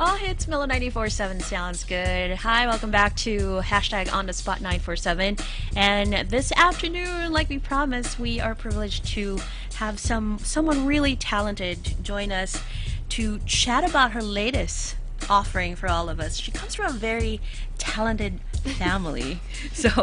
All hits Milo 94.7 sounds good. Hi, welcome back to hashtag on the spot 947. And this afternoon, like we promised, we are privileged to have someone really talented join us to chat about her latest offering for all of us. She comes from a very talented family,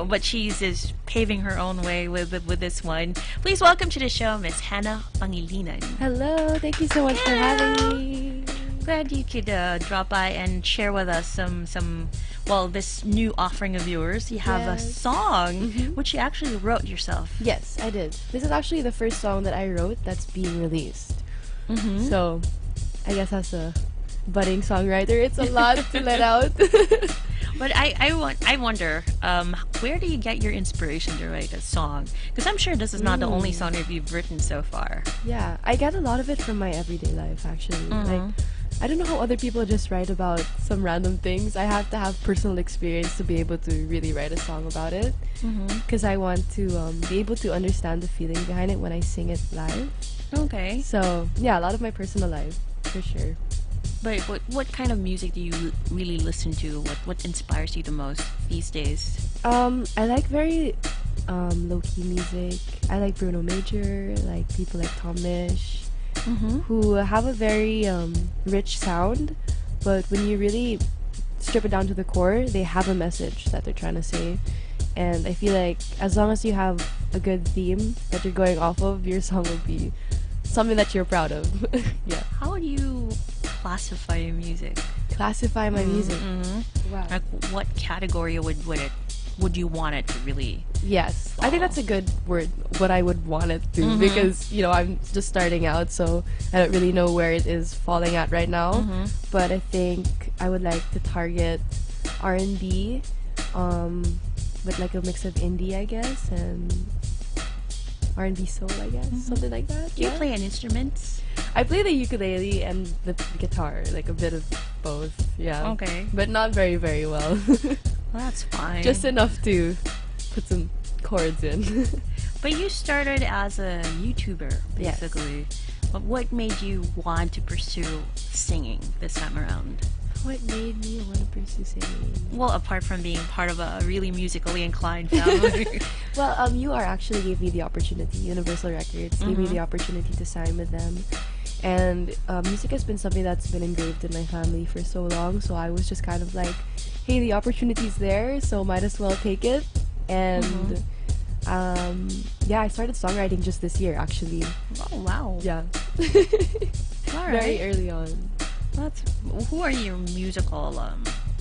but she's is paving her own way with this one. Please welcome to the show, Miss Hannah Pangilinan. Hello, thank you so much for having me. Glad you could drop by and share with us this new offering of yours. You have a song which you actually wrote yourself. Yes, I did. This is actually the first song that I wrote that's being released. So, I guess as a budding songwriter, it's a lot to let out. But I wonder, where do you get your inspiration to write a song? Because I'm sure this is not the only song that you've written so far. Yeah, I get a lot of it from my everyday life, actually. Like, I don't know how other people just write about some random things. I have to have personal experience to be able to really write a song about it. Because I want to be able to understand the feeling behind it when I sing it live. Okay. So, yeah, a lot of my personal life, for sure. But what kind of music do you really listen to? What inspires you the most these days? I like very low-key music. I like Bruno Major, like people like Tom Misch, who have a very rich sound, but when you really strip it down to the core, they have a message that they're trying to say. And I feel like as long as you have a good theme that you're going off of, your song will be something that you're proud of. Yeah. How would you classify your music? Classify my music? Wow. Like, what category would you want it to really? Yes, I think that's a good word. What I would want it to, because I'm just starting out, so I don't really know where it is falling at right now. But I think I would like to target R&B, with like a mix of indie, I guess, and R&B soul, I guess, something like that. Do you play an instrument? I play the ukulele and the guitar, like a bit of both. Yeah. Okay. But not very, very well. Well, that's fine. Just enough to put some chords in. But you started as a YouTuber, basically. Yes. But what made you want to pursue singing this time around? What made me want to pursue singing? Well, apart from being part of a really musically inclined family. Well, you actually gave me the opportunity. Universal Records gave me the opportunity to sign with them. And music has been something that's been engraved in my family for so long, so I was just kind of like, hey, the opportunity's there, so might as well take it. And I started songwriting just this year, actually. Oh, wow. Yeah. All right. Very early on. Who are your musical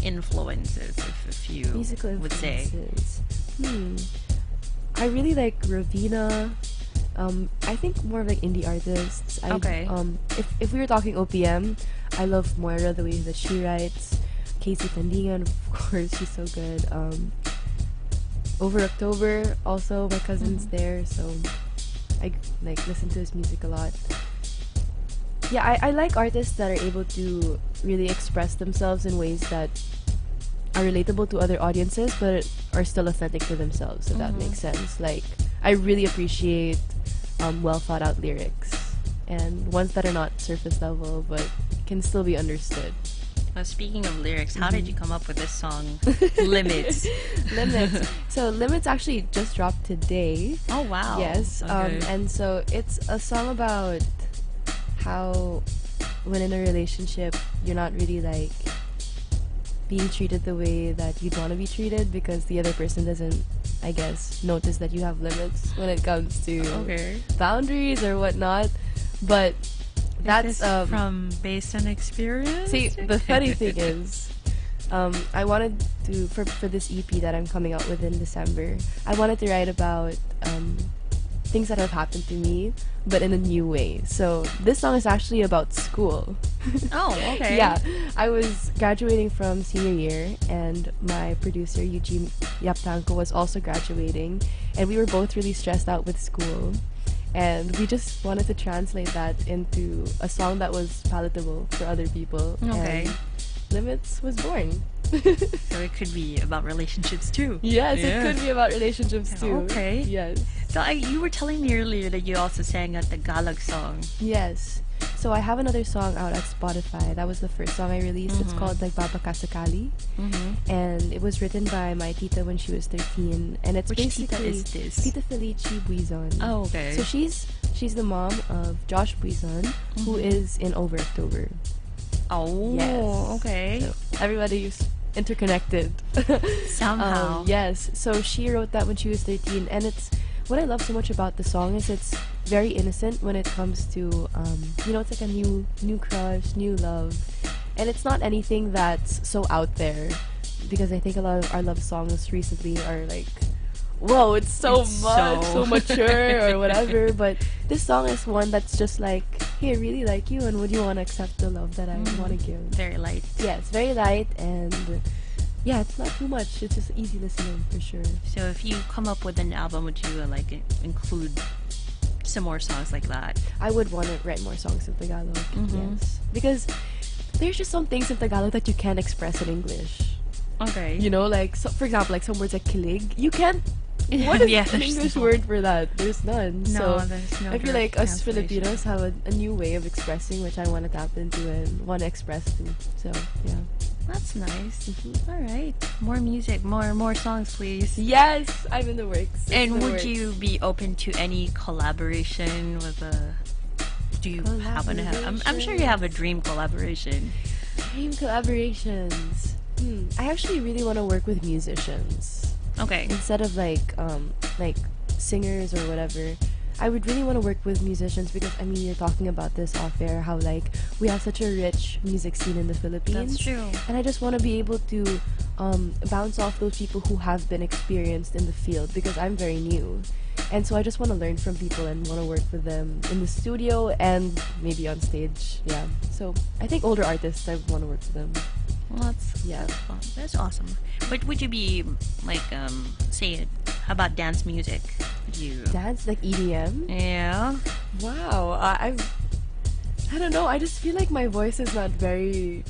influences, if you musical would say? I really like Ravina. I think more of like indie artists. Okay. If we were talking OPM, I love Moira, the way that she writes. Casey Tandingan, of course, she's so good. Over October, also my cousin's there, so I like listen to his music a lot. Yeah, I like artists that are able to really express themselves in ways that are relatable to other audiences, but are still authentic to themselves, if that makes sense. Like, I really appreciate well thought out lyrics, and ones that are not surface level, but can still be understood. Speaking of lyrics, how did you come up with this song, Limits? Limits. So Limits actually just dropped today. Oh, wow. Yes. Okay. And so it's a song about how when in a relationship you're not really like being treated the way that you'd want to be treated because the other person doesn't, I guess, notice that you have limits when it comes to boundaries or whatnot. But that's from based on experience. See, the funny thing is, I wanted to for this EP that I'm coming out with in December, I wanted to write about things that have happened to me, but in a new way. So this song is actually about school. Oh, okay. Yeah, I was graduating from senior year, and my producer Eugene Yaptanko was also graduating, and we were both really stressed out with school. And we just wanted to translate that into a song that was palatable for other people. Okay. And Limits was born. So it could be about relationships too. Yes, it could be about relationships too. Okay. Yes. So you were telling me earlier that you also sang at the Galag song. Yes. So I have another song out at Spotify. That was the first song I released. It's called like Baba Kasakali. And it was written by my tita when she was 13. And it's Which basically tita is this? Tita Felici Buizon. Oh, okay. So she's the mom of Josh Buizon, who is in Over October. Oh, Yes. okay. So everybody's interconnected. Somehow. Yes. So she wrote that when she was 13, and it's what I love so much about the song is it's very innocent when it comes to it's like a new crush, new love, and it's not anything that's so out there, because I think a lot of our love songs recently are like, whoa, it's so mature or whatever. But this song is one that's just like, hey, I really like you, and would you want to accept the love that I want to give? Very light. Yes, very light, and yeah, it's not too much. It's just easy listening for sure. So if you come up with an album, would you include some more songs like that? I would want to write more songs in Tagalog. Yes, because there's just some things in Tagalog that you can't express in English. Okay. You know, like for example, like some words like kilig, you can't. What is an English word for that? There's none. No, so there's no I feel direct like us translation. Filipinos have a new way of expressing, which I want to tap into and want to express too. So yeah. That's nice. All right. More music, more songs, please. Yes, I'm in the works. It's And in the would works. you be open to any collaboration with a? Do you happen to have? I'm sure you have a dream collaboration. Dream collaborations? I actually really want to work with musicians Okay. instead of like singers or whatever. I would really want to work with musicians because I mean you're talking about this off air, how like we have such a rich music scene in the Philippines. That's true. And I just want to be able to bounce off those people who have been experienced in the field, because I'm very new. And so I just want to learn from people and want to work with them in the studio and maybe on stage. Yeah. So I think older artists, I want to work with them. Well, that's fun. That's awesome. But would you be like say how about dance music? Would you Dance like EDM? Yeah. Wow. I don't know. I just feel like my voice is not very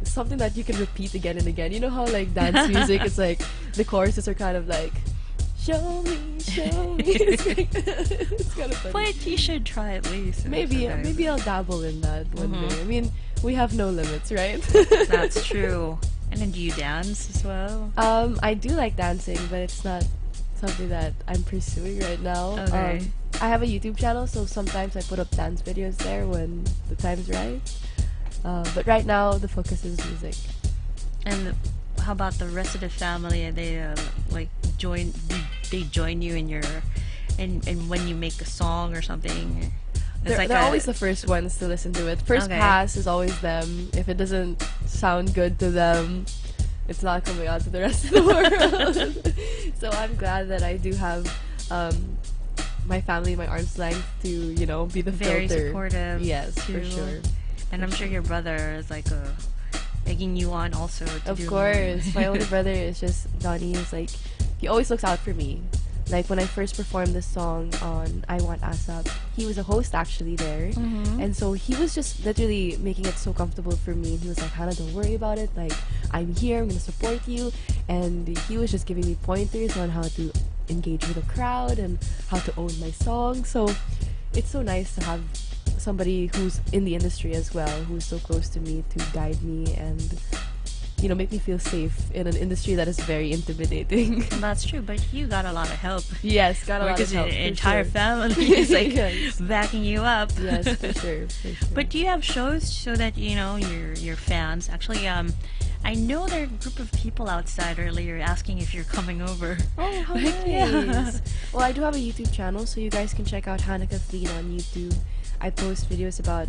something that you can repeat again and again. You know how like dance music is like the choruses are kind of like show me. It's kind of funny. But you should try at least. Maybe I'll dabble in that one day. I mean, we have no limits, right? That's true. And then do you dance as well? I do like dancing, but it's not something that I'm pursuing right now. Okay. I have a YouTube channel, so sometimes I put up dance videos there when the time's right. But right now, the focus is music. And how about the rest of the family? Are they join you in your and when you make a song or something? They're always the first ones to listen to it. First pass is always them. If it doesn't sound good to them, it's not coming out to the rest of the world. So I'm glad that I do have my family, my arm's length to, be the very filter. supportive. Yes, too. for sure. And I'm sure your brother is like egging you on also to Of do course. more. My older brother is just, Donnie is like, he always looks out for me. Like when I first performed this song on I Want ASAP, he was a host actually there. And so he was just literally making it so comfortable for me. He was like, Hannah, don't worry about it. Like, I'm here, I'm going to support you. And he was just giving me pointers on how to engage with the crowd and how to own my song. So it's so nice to have somebody who's in the industry as well, who's so close to me to guide me and make me feel safe in an industry that is very intimidating. That's true, but you got a lot of help. Yes, got a lot of Because help. your for entire sure. family is like Yes. backing you up. Yes, for sure. But do you have shows so that your fans actually? I know there are a group of people outside earlier asking if you're coming over. Oh, how Like, nice. yeah. Well, I do have a YouTube channel, so you guys can check out Hannah Kathleen on YouTube. I post videos about,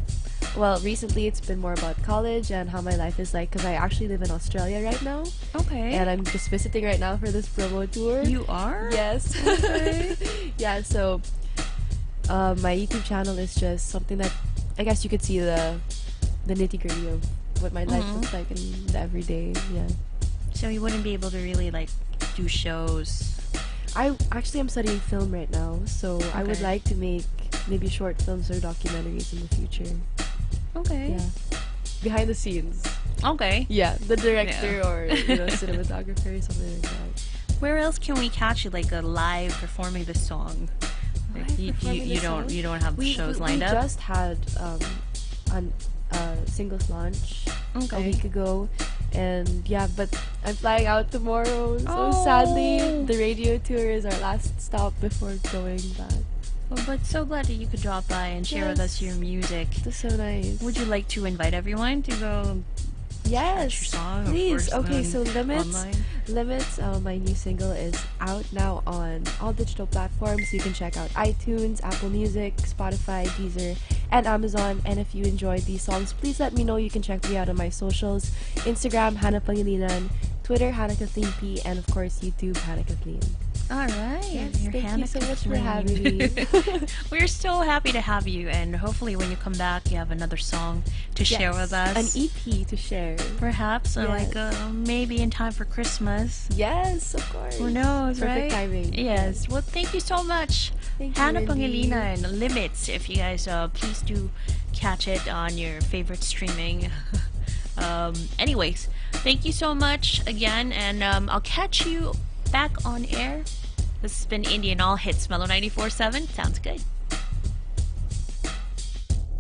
recently it's been more about college and how my life is like, because I actually live in Australia right now. Okay. And I'm just visiting right now for this promo tour. You are? Yes. Okay. Yeah, so my YouTube channel is just something that I guess you could see the nitty-gritty of what my life looks like in the everyday. Yeah. So you wouldn't be able to really do shows. I'm studying film right now, so I would Okay. like to make maybe short films or documentaries in the future. Okay. Yeah. Behind the scenes. Okay. Yeah, the director Yeah. or cinematographer, something like that. Where else can we catch you live performing the song? Am I You performing the song? you don't have shows lined we up? just had an singles launch a Okay. week ago, and yeah, but I'm flying out tomorrow. So Oh. sadly, the radio tour is our last stop before going back. Well, but so glad that you could drop by and share with us your Yes. music. That's so nice. Would you like to invite everyone to go Yes, catch your song? please. Of course, Okay, so Limits. online? Limits, my new single is out now on all digital platforms. You can check out iTunes, Apple Music, Spotify, Deezer, and Amazon. And if you enjoyed these songs, please let me know. You can check me out on my socials: Instagram, Hannah Pangilinan, Twitter, Hannah Kathleen P, and of course YouTube, Hannah Kathleen. All right. Yes, You're thank Hannah you so much for Kathleen. having me. We're so happy to have you, and hopefully when you come back, you have another song to share with us. An EP to share. Perhaps, or Yes. like maybe in time for Christmas. Yes, of course. Who knows, Perfect right? timing. Yes. Well, thank you so much, Thank you, Hannah Wendy. Pangilinan. Limits. If you guys please do catch it on your favorite streaming. Anyways, thank you so much again, and I'll catch you back on air. This has been Indian All Hits, Mellow 94.7. Sounds good.